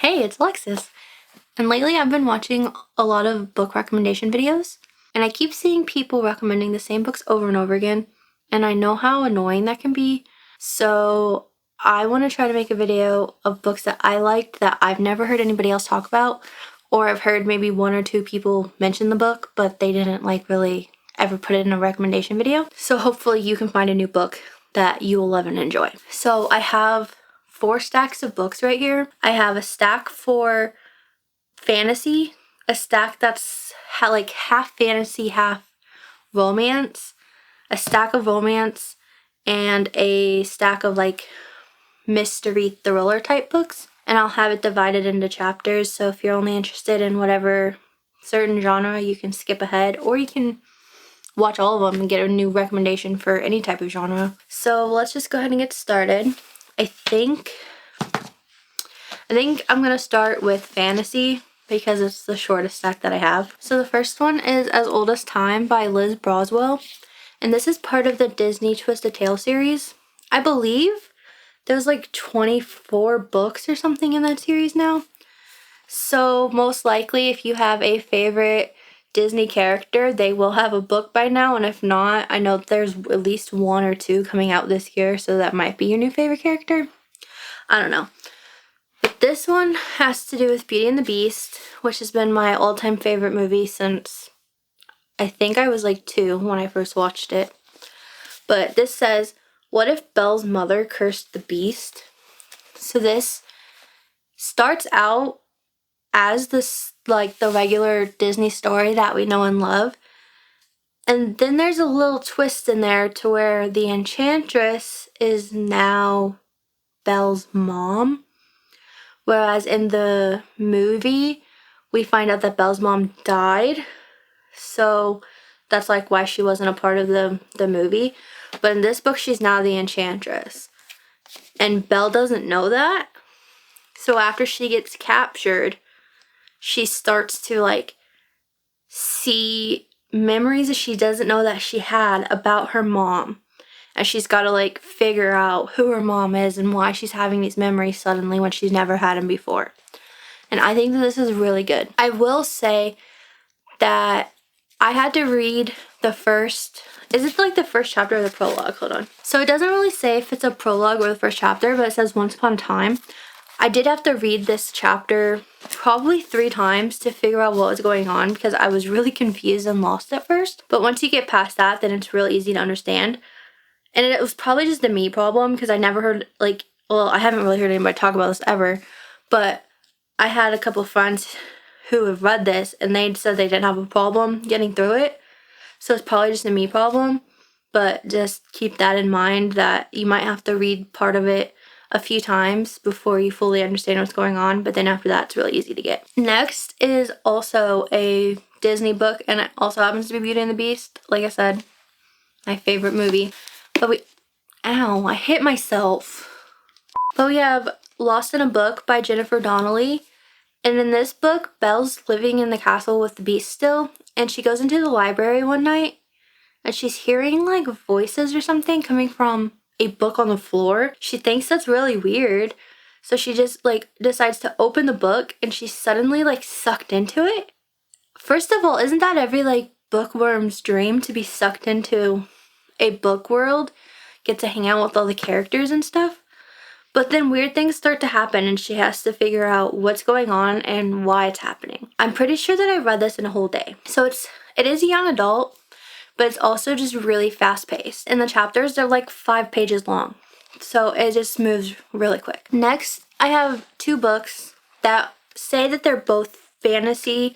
Hey, it's Alexis. And lately I've been watching a lot of book recommendation videos, and I keep seeing people recommending the same books over and over again, and I know how annoying that can be. So I want to try to make a video of books that I liked that I've never heard anybody else talk about, or I've heard maybe one or two people mention the book, but they didn't really ever put it in a recommendation video. So hopefully you can find a new book that you will love and enjoy. So I have 4 stacks of books right here. I have a stack for fantasy, a stack that's like half fantasy, half romance, a stack of romance, and a stack of like mystery thriller type books. And I'll have it divided into chapters, so if you're only interested in whatever certain genre, you can skip ahead, or you can watch all of them and get a new recommendation for any type of genre. So let's just go ahead and get started. I think I'm gonna start with fantasy because it's the shortest stack that I have. So the first one is As Old as Time by Liz Broswell, and this is part of the Disney Twisted Tale series. I believe there's like 24 books or something in that series now. So most likely if you have a favorite Disney character, they will have a book by now, and if not, I know there's at least 1 or 2 coming out this year, so that might be your new favorite character. I don't know. But this one has to do with Beauty and the Beast, which has been my all-time favorite movie since I think I was like 2 when I first watched it. But this says, what if Belle's mother cursed the beast? So this starts out as this like the regular Disney story that we know and love. And then there's a little twist in there to where the Enchantress is now Belle's mom. Whereas in the movie, we find out that Belle's mom died. So that's like why she wasn't a part of the movie. But in this book, she's now the Enchantress. And Belle doesn't know that. So after she gets captured, she starts to like see memories that she doesn't know that she had about her mom. And she's got to like figure out who her mom is and why she's having these memories suddenly when she's never had them before. And I think that this is really good. I will say that I had to read the first, is it like the first chapter or the prologue? Hold on. So it doesn't really say if it's a prologue or the first chapter, but it says Once Upon a Time. I did have to read this chapter probably 3 times to figure out what was going on because I was really confused and lost at first. But once you get past that, then it's real easy to understand. And it was probably just a me problem because I never heard I haven't really heard anybody talk about this ever. But I had a couple of friends who have read this and they said they didn't have a problem getting through it. So it's probably just a me problem. But just keep that in mind that you might have to read part of it a few times before you fully understand what's going on, but then after that it's really easy to get. Next is also a Disney book, and it also happens to be Beauty and the Beast. Like I said, my favorite movie. But I hit myself. But we have Lost in a Book by Jennifer Donnelly, and in this book, Belle's living in the castle with the Beast still, and she goes into the library one night, and she's hearing like voices or something coming from a book on the floor. She thinks that's really weird. So she just like decides to open the book and she's suddenly like sucked into it. First of all, isn't that every like bookworm's dream to be sucked into a book world? Get to hang out with all the characters and stuff. But then weird things start to happen and she has to figure out what's going on and why it's happening. I'm pretty sure that I read this in a whole day. So it is a young adult, but it's also just really fast paced. And the chapters, they're like 5 pages long. So it just moves really quick. Next, I have 2 books that say that they're both fantasy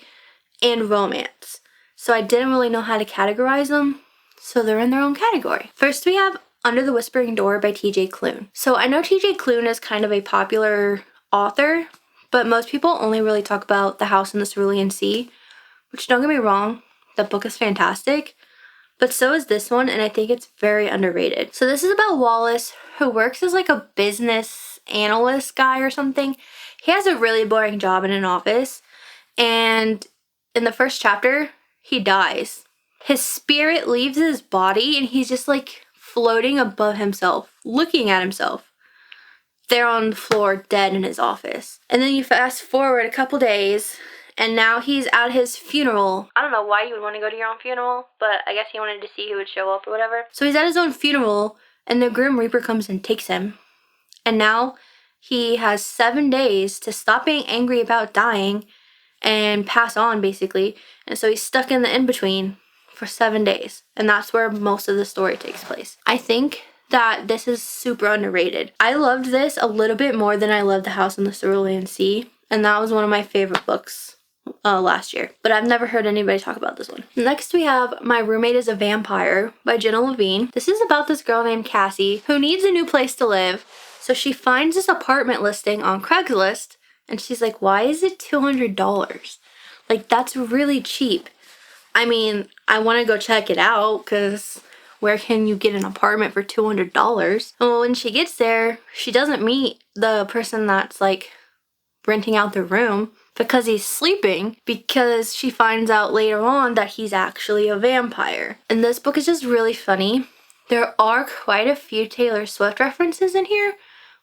and romance. So I didn't really know how to categorize them. So they're in their own category. First, we have Under the Whispering Door by T.J. Klune. So I know T.J. Klune is kind of a popular author, but most people only really talk about The House in the Cerulean Sea, which don't get me wrong, that book is fantastic. But so is this one, and I think it's very underrated. So this is about Wallace, who works as like a business analyst guy or something. He has a really boring job in an office, and in the first chapter, he dies. His spirit leaves his body, and he's just like floating above himself, looking at himself. they're on the floor dead in his office. And then you fast forward a couple days, and now he's at his funeral. I don't know why you would want to go to your own funeral, but I guess he wanted to see who would show up or whatever. So he's at his own funeral, and the Grim Reaper comes and takes him. And now he has 7 days to stop being angry about dying and pass on, basically. And so he's stuck in the in-between for 7 days. And that's where most of the story takes place. I think that this is super underrated. I loved this a little bit more than I loved The House on the Cerulean Sea. And that was one of my favorite books last year. But I've never heard anybody talk about this one. Next we have My Roommate is a Vampire by Jenna Levine. This is about this girl named Cassie who needs a new place to live. So she finds this apartment listing on Craigslist. And she's like, why is it $200? Like, that's really cheap. I mean, I want to go check it out because where can you get an apartment for $200? Well, when she gets there, she doesn't meet the person that's like renting out the room because he's sleeping, because she finds out later on that he's actually a vampire. And this book is just really funny. There are quite a few Taylor Swift references in here,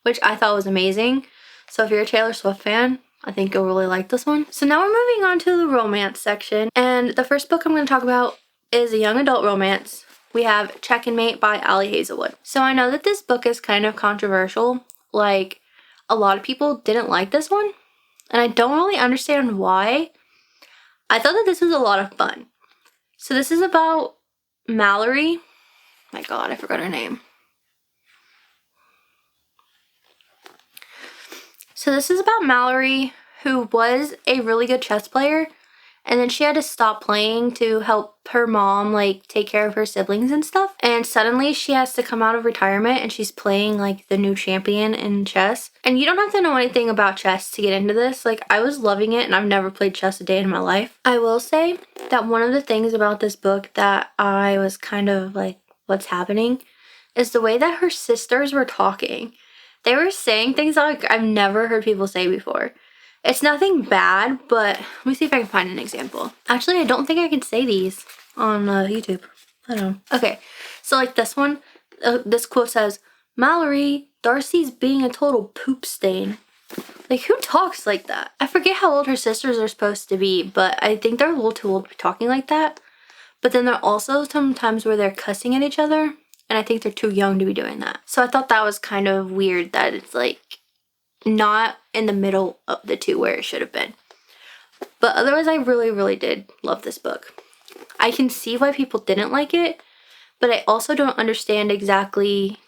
which I thought was amazing. So if you're a Taylor Swift fan, I think you'll really like this one. So now we're moving on to the romance section. And the first book I'm going to talk about is a young adult romance. We have Check and Mate by Ali Hazelwood. So I know that this book is kind of controversial. Like, a lot of people didn't like this one. And I don't really understand why. I thought that this was a lot of fun. So this is about Mallory. My God, I forgot her name. So this is about Mallory, who was a really good chess player, and then she had to stop playing to help her mom, like, take care of her siblings and stuff. And suddenly she has to come out of retirement and she's playing, like, the new champion in chess. And you don't have to know anything about chess to get into this. Like, I was loving it and I've never played chess a day in my life. I will say that one of the things about this book that I was kind of like, what's happening, is the way that her sisters were talking. They were saying things like I've never heard people say before. It's nothing bad, but let me see if I can find an example. Actually, I don't think I can say these on YouTube. I don't know. Okay, so like this one, this quote says, Mallory, Darcy's being a total poop stain. Like, who talks like that? I forget how old her sisters are supposed to be, but I think they're a little too old to be talking like that. But then there are also some times where they're cussing at each other, and I think they're too young to be doing that. So I thought that was kind of weird that it's like not in the middle of the two where it should have been. But otherwise, I really, really did love this book. I can see why people didn't like it, but I also don't understand exactly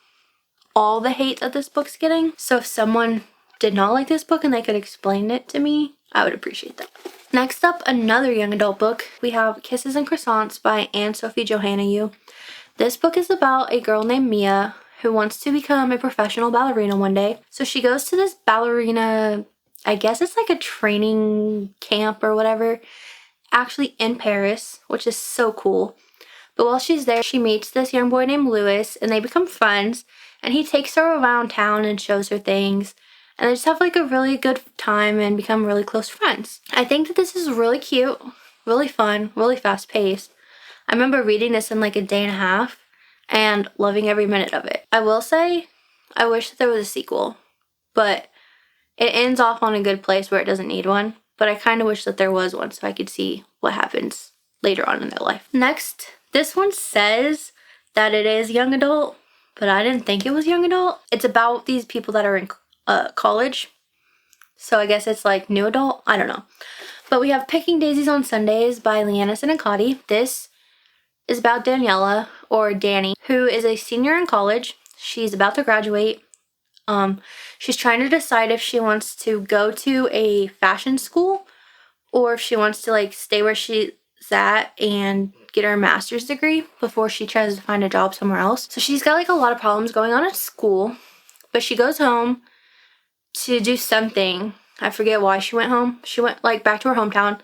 all the hate that this book's getting. So if someone did not like this book and they could explain it to me, I would appreciate that. Next up, another young adult book. We have Kisses and Croissants by Anne-Sophie Johanna-Yu. This book is about a girl named Mia who wants to become a professional ballerina one day. So she goes to this ballerina, I guess it's like a training camp or whatever, actually in Paris, which is so cool. But while she's there, she meets this young boy named Louis, and they become friends, and he takes her around town and shows her things, and they just have like a really good time and become really close friends. I think that this is really cute, really fun, really fast paced. I remember reading this in like a day and a half and loving every minute of it. I will say, I wish that there was a sequel, but it ends off on a good place where it doesn't need one. But I kind of wish that there was one so I could see what happens later on in their life. Next, this one says that it is young adult, but I didn't think it was young adult. It's about these people that are in college. So I guess it's like new adult. I don't know. But we have Picking Daisies on Sundays by Leanna Sinicati. This is about Daniela, or Danny, who is a senior in college. She's about to graduate. She's trying to decide if she wants to go to a fashion school or if she wants to like stay where she's at and get her master's degree before she tries to find a job somewhere else. So she's got like a lot of problems going on at school, but she goes home to do something. I forget why she went home. She went like back to her hometown,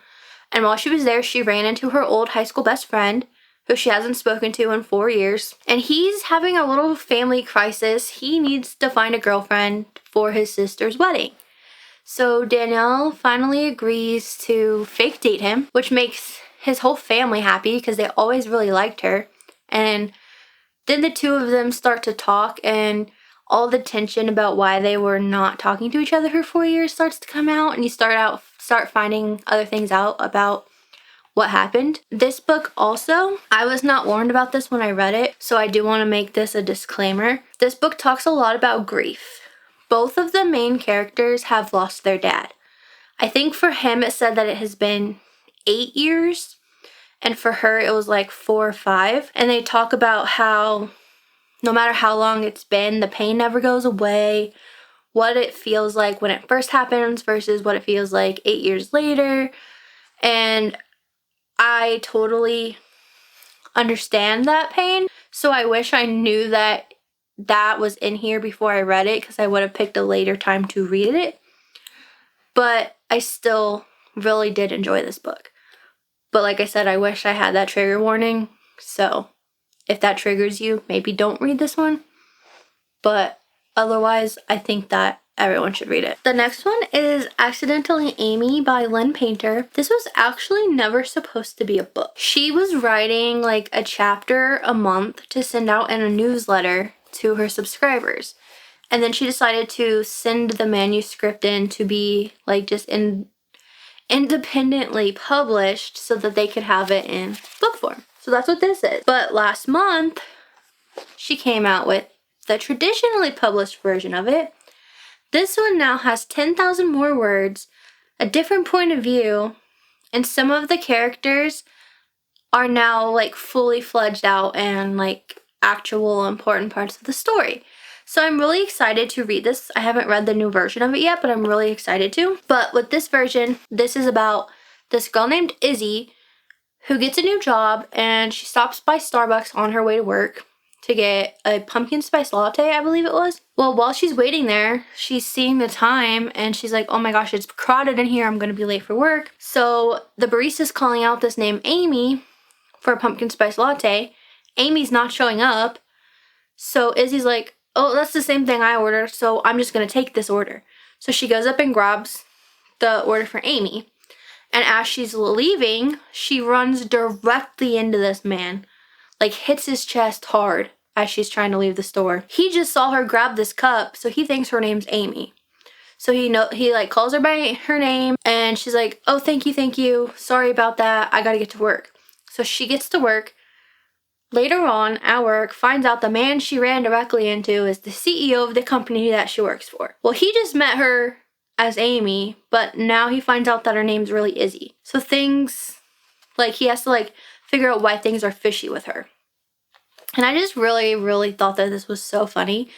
and while she was there, she ran into her old high school best friend who she hasn't spoken to in 4 years. And he's having a little family crisis. He needs to find a girlfriend for his sister's wedding. So Danielle finally agrees to fake date him, which makes his whole family happy because they always really liked her. And then the two of them start to talk, and all the tension about why they were not talking to each other for 4 years starts to come out, and you start finding other things out about what happened. This book also, I was not warned about this when I read it, so I do want to make this a disclaimer. This book talks a lot about grief. Both of the main characters have lost their dad. I think for him it said that it has been 8 years, and for her it was like 4 or 5. And they talk about how no matter how long it's been, the pain never goes away, what it feels like when it first happens versus what it feels like 8 years later. And I totally understand that pain. So I wish I knew that was in here before I read it, because I would have picked a later time to read it. But I still really did enjoy this book. But like I said, I wish I had that trigger warning. So if that triggers you, maybe don't read this one. But otherwise, I think that everyone should read it. The next one is Accidentally Amy by Lynn Painter. This was actually never supposed to be a book. She was writing like a chapter a month to send out in a newsletter to her subscribers. And then she decided to send the manuscript in to be like just independently published so that they could have it in book form. So that's what this is. But last month, she came out with the traditionally published version of it. This one now has 10,000 more words, a different point of view, and some of the characters are now like fully fledged out and like actual important parts of the story. So I'm really excited to read this. I haven't read the new version of it yet, but I'm really excited to. But with this version, this is about this girl named Izzy who gets a new job, and she stops by Starbucks on her way to work to get a pumpkin spice latte, I believe it was. Well, while she's waiting there, she's seeing the time and she's like, oh my gosh, it's crowded in here. I'm going to be late for work. So the barista's calling out this name Amy for a pumpkin spice latte. Amy's not showing up. So Izzy's like, oh, that's the same thing I ordered, so I'm just going to take this order. So she goes up and grabs the order for Amy. And as she's leaving, she runs directly into this man. Like hits his chest hard as she's trying to leave the store. He just saw her grab this cup, so he thinks her name's Amy. So he like calls her by her name, and she's like, oh, thank you. Sorry about that. I gotta get to work. So she gets to work. Later on at work, finds out the man she ran directly into is the CEO of the company that she works for. Well, he just met her as Amy, but now he finds out that her name's really Izzy. So things, like he has to like figure out why things are fishy with her. And I just really, really thought that this was so funny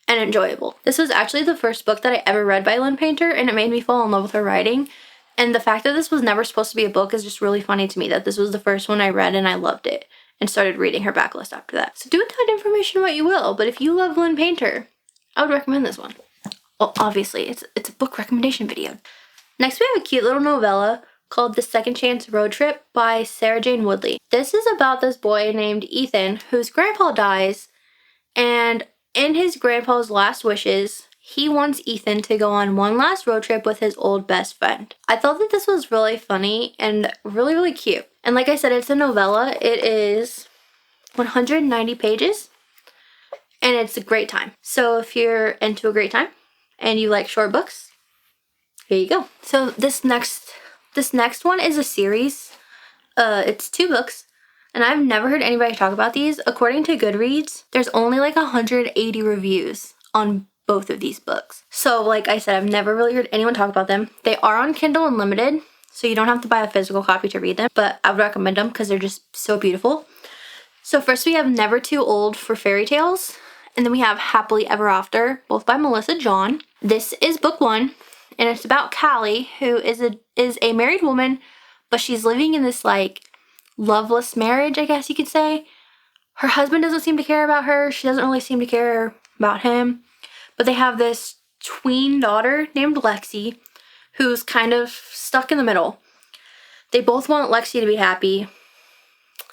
and enjoyable. This was actually the first book that I ever read by Lynn Painter, and it made me fall in love with her writing. And the fact that this was never supposed to be a book is just really funny to me, that this was the first one I read and I loved it, and started reading her backlist after that. So do with that information what you will, but if you love Lynn Painter, I would recommend this one. Well, obviously, it's a book recommendation video. Next, we have a cute little novella called The Second Chance Road Trip by Sarah Jane Woodley. This is about this boy named Ethan whose grandpa dies, and in his grandpa's last wishes, he wants Ethan to go on one last road trip with his old best friend. I thought that this was really funny and really, really cute. And like I said, it's a novella. It is 190 pages, and it's a great time. So if you're into a great time and you like short books, here you go. So this next one is a series. It's 2 books, and I've never heard anybody talk about these. According to Goodreads, there's only like 180 reviews on both of these books. So like I said, I've never really heard anyone talk about them. They are on Kindle Unlimited, so you don't have to buy a physical copy to read them, but I would recommend them because they're just so beautiful. So first we have Never Too Old for Fairy Tales, and then we have Happily Ever After, both by Melissa John. This is book 1, and it's about Callie, who is a married woman, but she's living in this like loveless marriage, I guess you could say. Her husband doesn't seem to care about her. She doesn't really seem to care about him. But they have this tween daughter named Lexi, who's kind of stuck in the middle. They both want Lexi to be happy,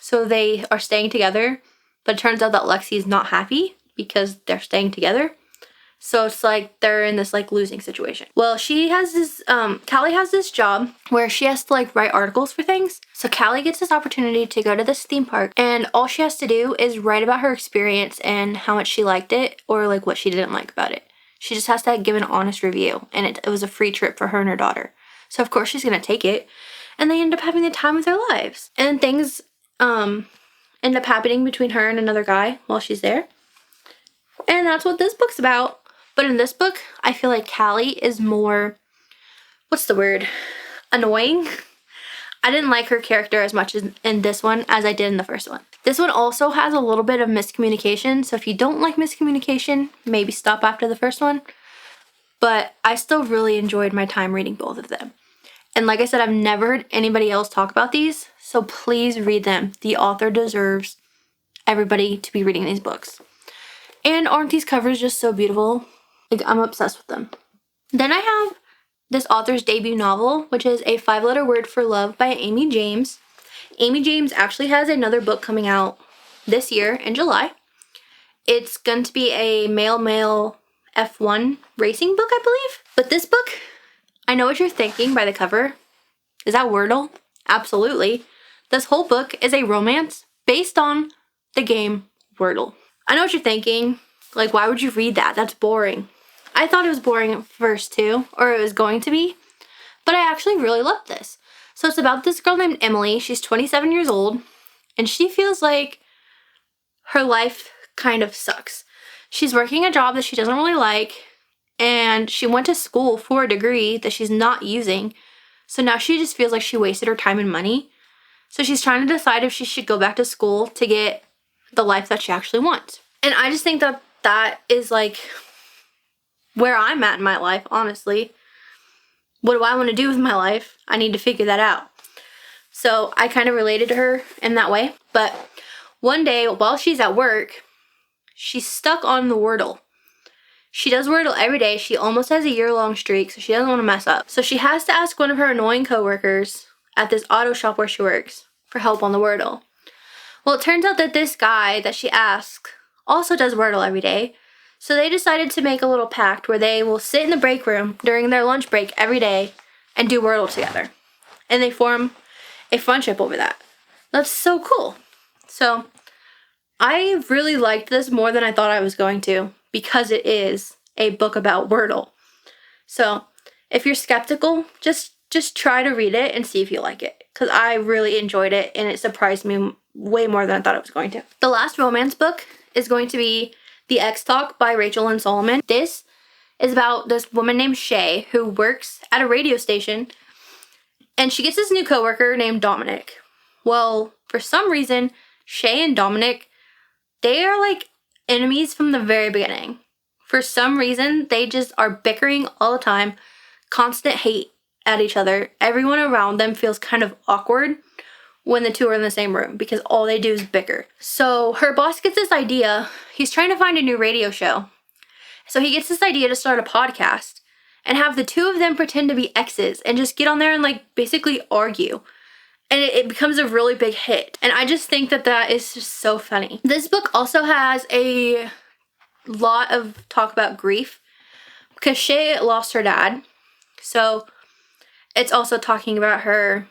so they are staying together. But it turns out that Lexi is not happy because they're staying together. So it's like they're in this like losing situation. Well, she has this, Callie has this job where she has to like write articles for things. So Callie gets this opportunity to go to this theme park, and all she has to do is write about her experience and how much she liked it or like what she didn't like about it. She just has to give an honest review, and it was a free trip for her and her daughter. So of course she's gonna take it, and they end up having the time of their lives. And things end up happening between her and another guy while she's there. And that's what this book's about. But in this book, I feel like Callie is more, what's the word? Annoying. I didn't like her character as much in this one as I did in the first one. This one also has a little bit of miscommunication. So if you don't like miscommunication, maybe stop after the first one. But I still really enjoyed my time reading both of them. And like I said, I've never heard anybody else talk about these. So please read them. The author deserves everybody to be reading these books. And aren't these covers just so beautiful? Like, I'm obsessed with them. Then I have this author's debut novel, which is A 5-Letter Word for Love by Amy James. Amy James actually has another book coming out this year in July. It's going to be a male F1 racing book, I believe. But this book, I know what you're thinking by the cover. Is that Wordle? Absolutely. This whole book is a romance based on the game Wordle. I know what you're thinking. Like, why would you read that? That's boring. I thought it was boring at first too, or it was going to be, but I actually really loved this. So it's about this girl named Emily. She's 27 years old, and she feels like her life kind of sucks. She's working a job that she doesn't really like, and she went to school for a degree that she's not using. So now she just feels like she wasted her time and money. So she's trying to decide if she should go back to school to get the life that she actually wants. And I just think that that is like where I'm at in my life, honestly. What do I want to do with my life? I need to figure that out. So I kind of related to her in that way. But one day while she's at work, she's stuck on the Wordle. She does Wordle every day. She almost has a year-long streak, so she doesn't want to mess up. So she has to ask one of her annoying coworkers at this auto shop where she works for help on the Wordle. Well, it turns out that this guy that she asks also does Wordle every day. So they decided to make a little pact where they will sit in the break room during their lunch break every day and do Wordle together. And they form a friendship over that. That's so cool. So I really liked this more than I thought I was going to, because it is a book about Wordle. So if you're skeptical, just try to read it and see if you like it, because I really enjoyed it and it surprised me way more than I thought it was going to. The last romance book is going to be The X-Talk by Rachel Lynn Solomon. This is about this woman named Shay who works at a radio station, and she gets this new coworker named Dominic. Well, for some reason, Shay and Dominic, they are like enemies from the very beginning. For some reason, they just are bickering all the time, constant hate at each other. Everyone around them feels kind of awkward when the two are in the same room because all they do is bicker. So her boss gets this idea. He's trying to find a new radio show. So he gets this idea to start a podcast and have the two of them pretend to be exes and just get on there and like basically argue. And it becomes a really big hit. And I just think that that is just so funny. This book also has a lot of talk about grief because Shay lost her dad. So it's also talking about her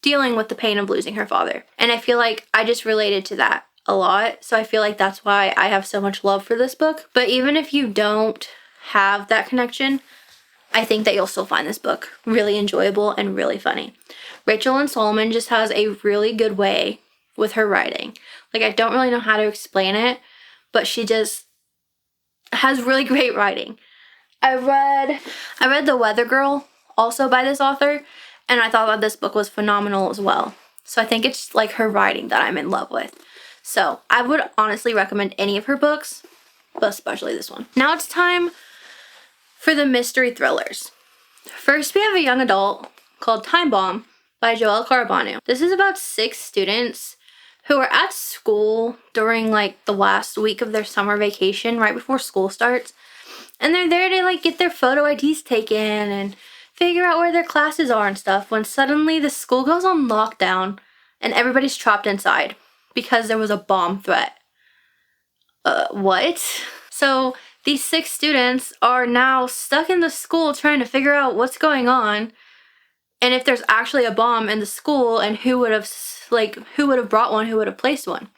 dealing with the pain of losing her father. And I feel like I just related to that a lot. So I feel like that's why I have so much love for this book. But even if you don't have that connection, I think that you'll still find this book really enjoyable and really funny. Rachel Lynn Solomon just has a really good way with her writing. Like, I don't really know how to explain it, but she just has really great writing. I read The Weather Girl, also by this author, and I thought that this book was phenomenal as well. So I think it's like her writing that I'm in love with. So I would honestly recommend any of her books, but especially this one. Now it's time for the mystery thrillers. First, we have a young adult called Time Bomb by Joelle Carabano. This is about 6 students who are at school during like the last week of their summer vacation, right before school starts. And they're there to like get their photo IDs taken and figure out where their classes are and stuff, when suddenly the school goes on lockdown and everybody's trapped inside because there was a bomb threat. What? So these 6 students are now stuck in the school trying to figure out what's going on and if there's actually a bomb in the school and who would have brought one, who would have placed one.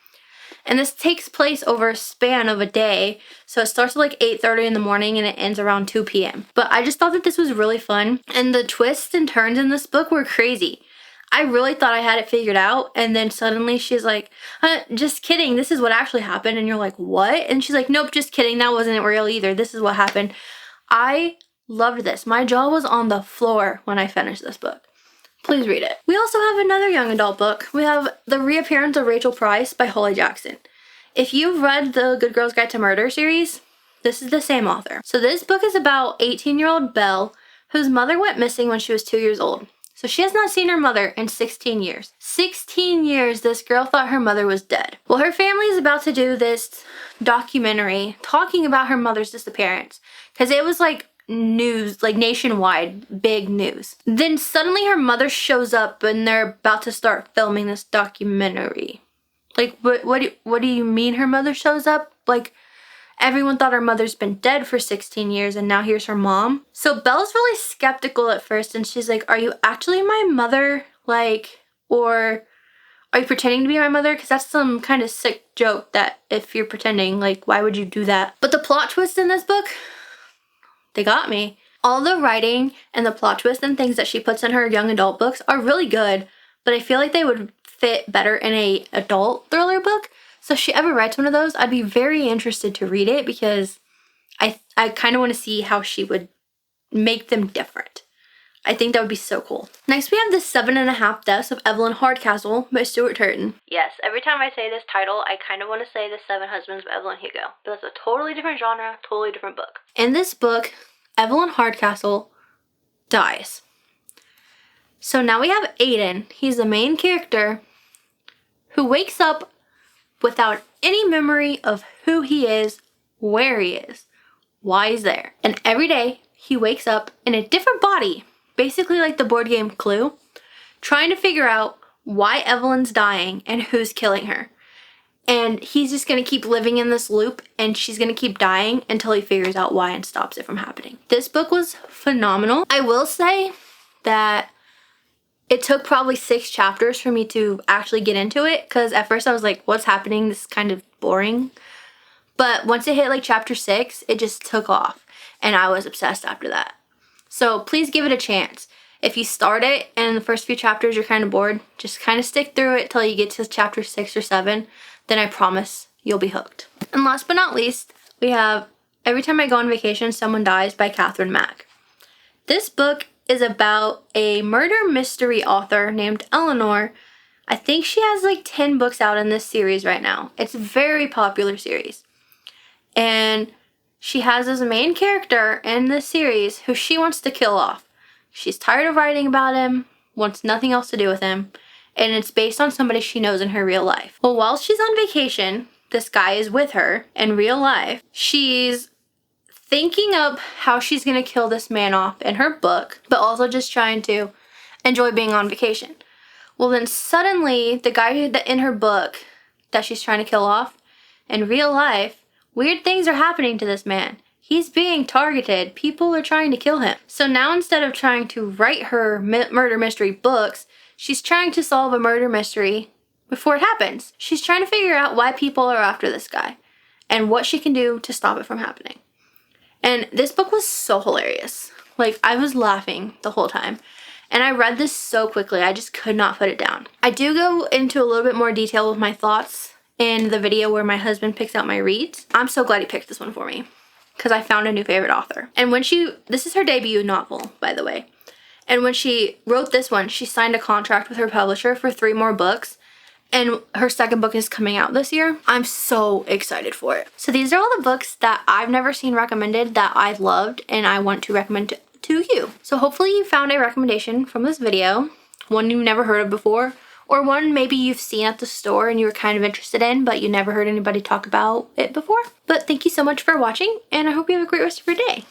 And this takes place over a span of a day. So it starts at like 8:30 in the morning and it ends around 2 p.m. But I just thought that this was really fun. And the twists and turns in this book were crazy. I really thought I had it figured out. And then suddenly she's like, just kidding. This is what actually happened. And you're like, what? And she's like, nope, just kidding. That wasn't real either. This is what happened. I loved this. My jaw was on the floor when I finished this book. Please read it. We also have another young adult book. We have The Reappearance of Rachel Price by Holly Jackson. If you've read the Good Girls Guide to Murder series, this is the same author. So this book is about 18-year-old Belle, whose mother went missing when she was 2 years old. So she has not seen her mother in 16 years. 16 years this girl thought her mother was dead. Well, her family is about to do this documentary talking about her mother's disappearance because it was like news, like nationwide, big news. Then suddenly her mother shows up and they're about to start filming this documentary. Like, what do you mean her mother shows up? Like, everyone thought her mother's been dead for 16 years and now here's her mom. So Belle's really skeptical at first and she's like, are you actually my mother? Like, or are you pretending to be my mother? Because that's some kind of sick joke that if you're pretending, like, why would you do that? But the plot twist in this book, they got me. All the writing and the plot twist and things that she puts in her young adult books are really good, but I feel like they would fit better in a adult thriller book. So if she ever writes one of those, I'd be very interested to read it because I kind of want to see how she would make them different. I think that would be so cool. Next, we have The 7.5 Deaths of Evelyn Hardcastle by Stuart Turton. Yes, every time I say this title, I kind of want to say The 7 Husbands of Evelyn Hugo. But that's a totally different genre, totally different book. In this book, Evelyn Hardcastle dies. So now we have Aiden. He's the main character who wakes up without any memory of who he is, where he is, why he's there. And every day, he wakes up in a different body, basically like the board game Clue, trying to figure out why Evelyn's dying and who's killing her. And he's just going to keep living in this loop and she's going to keep dying until he figures out why and stops it from happening. This book was phenomenal. I will say that it took probably 6 chapters for me to actually get into it because at first I was like, what's happening? This is kind of boring. But once it hit like chapter 6, it just took off and I was obsessed after that. So please give it a chance. If you start it and in the first few chapters you're kind of bored, just kind of stick through it till you get to chapter 6 or 7. Then I promise you'll be hooked. And last but not least, we have Every Time I Go on Vacation, Someone Dies by Catherine Mack. This book is about a murder mystery author named Eleanor. I think she has like 10 books out in this series right now. It's a very popular series. And she has this main character in this series who she wants to kill off. She's tired of writing about him, wants nothing else to do with him, and it's based on somebody she knows in her real life. Well, while she's on vacation, this guy is with her in real life. She's thinking up how she's going to kill this man off in her book, but also just trying to enjoy being on vacation. Well, then suddenly, the guy that in her book that she's trying to kill off, in real life, weird things are happening to this man. He's being targeted. People are trying to kill him. So now instead of trying to write her murder mystery books, she's trying to solve a murder mystery before it happens. She's trying to figure out why people are after this guy and what she can do to stop it from happening. And this book was so hilarious. Like, I was laughing the whole time. And I read this so quickly, I just could not put it down. I do go into a little bit more detail with my thoughts in the video where my husband picks out my reads. I'm so glad he picked this one for me because I found a new favorite author. And when this is her debut novel, by the way. And when she wrote this one, she signed a contract with her publisher for 3 more books. And her second book is coming out this year. I'm so excited for it. So these are all the books that I've never seen recommended that I've loved and I want to recommend to you. So hopefully you found a recommendation from this video, one you've never heard of before, or one maybe you've seen at the store and you were kind of interested in, but you never heard anybody talk about it before. But thank you so much for watching, and I hope you have a great rest of your day.